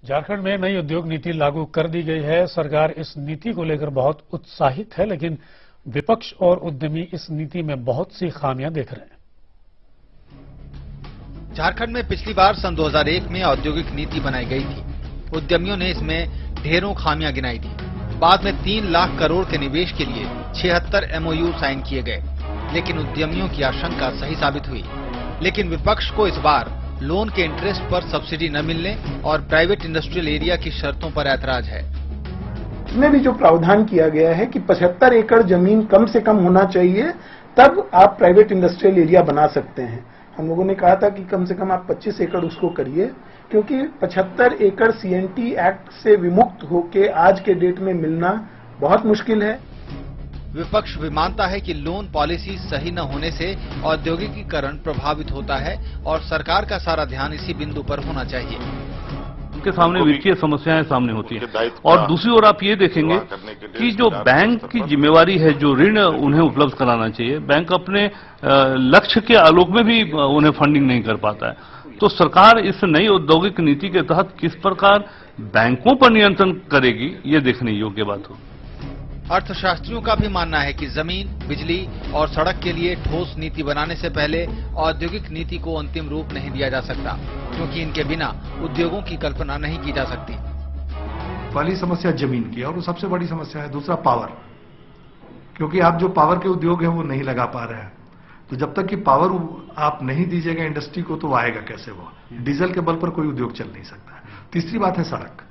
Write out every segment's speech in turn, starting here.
झारखंड में नई उद्योग नीति लागू कर दी गई है। सरकार इस नीति को लेकर बहुत उत्साहित है, लेकिन विपक्ष और उद्यमी इस नीति में बहुत सी खामियां देख रहे हैं। झारखंड में पिछली बार सन 2001 में औद्योगिक नीति बनाई गई थी। उद्यमियों ने इसमें ढेरों खामियां गिनाई थी। बाद में 3 लाख करोड़ के निवेश के लिए 76 MOU साइन किए गए, लेकिन उद्यमियों की आशंका सही साबित हुई। लेकिन विपक्ष को इस बार लोन के इंटरेस्ट पर सब्सिडी न मिलने और प्राइवेट इंडस्ट्रियल एरिया की शर्तों पर ऐतराज है। इसमें भी जो प्रावधान किया गया है कि 75 एकड़ जमीन कम से कम होना चाहिए, तब आप प्राइवेट इंडस्ट्रियल एरिया बना सकते हैं। हम लोगों ने कहा था कि कम से कम आप 25 एकड़ उसको करिए, क्योंकि 75 एकड़ CNT एक्ट से विमुक्त होके आज के डेट में मिलना बहुत मुश्किल है। विपक्ष भी मानता है कि लोन पॉलिसी सही न होने से औद्योगिकीकरण प्रभावित होता है और सरकार का सारा ध्यान इसी बिंदु पर होना चाहिए। उनके सामने वित्तीय समस्याएं सामने होती हैं और दूसरी ओर आप ये देखेंगे कि जो बैंक की जिम्मेवारी है, जो ऋण उन्हें उपलब्ध कराना चाहिए, बैंक अपने लक्ष्य के आलोक में भी उन्हें फंडिंग नहीं कर पाता है। तो सरकार इस नई औद्योगिक नीति के तहत किस प्रकार बैंकों पर नियंत्रण करेगी, ये देखने योग्य बात होगी। अर्थशास्त्रियों का भी मानना है कि जमीन, बिजली और सड़क के लिए ठोस नीति बनाने से पहले औद्योगिक नीति को अंतिम रूप नहीं दिया जा सकता, क्योंकि इनके बिना उद्योगों की कल्पना नहीं की जा सकती। पहली समस्या जमीन की, और वो सबसे बड़ी समस्या है। दूसरा पावर, क्योंकि आप जो पावर के उद्योग है वो नहीं लगा पा रहे हैं। तो जब तक कि पावर आप नहीं दीजिएगा इंडस्ट्री को, तो वो आएगा कैसे? वो डीजल के बल पर कोई उद्योग चल नहीं सकता। तीसरी बात है सड़क,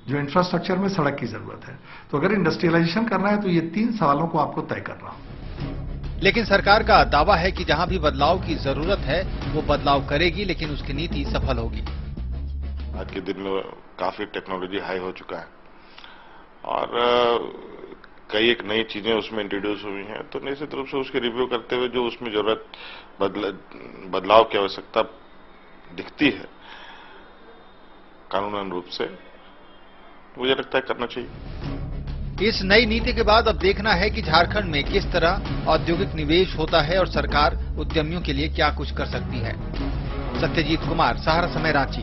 जो इंफ्रास्ट्रक्चर में सड़क की जरूरत है। तो अगर इंडस्ट्रियलाइजेशन करना है तो ये 3 सवालों को आपको तय करना हो। लेकिन सरकार का दावा है कि जहां भी बदलाव की जरूरत है वो बदलाव करेगी, लेकिन उसकी नीति सफल होगी। आज के दिन में काफी टेक्नोलॉजी हाई हो चुका है और कई एक नई चीजें उसमें इंट्रोड्यूस हुई हैं, तो निश्चित रूप से उसकी रिव्यू करते हुए जो उसमें जरूरत बदलाव की आवश्यकता दिखती है कानूनन रूप से, मुझे लगता है करना चाहिए। इस नई नीति के बाद अब देखना है कि झारखंड में किस तरह औद्योगिक निवेश होता है और सरकार उद्यमियों के लिए क्या कुछ कर सकती है। सत्यजीत कुमार, सहारा समय, रांची।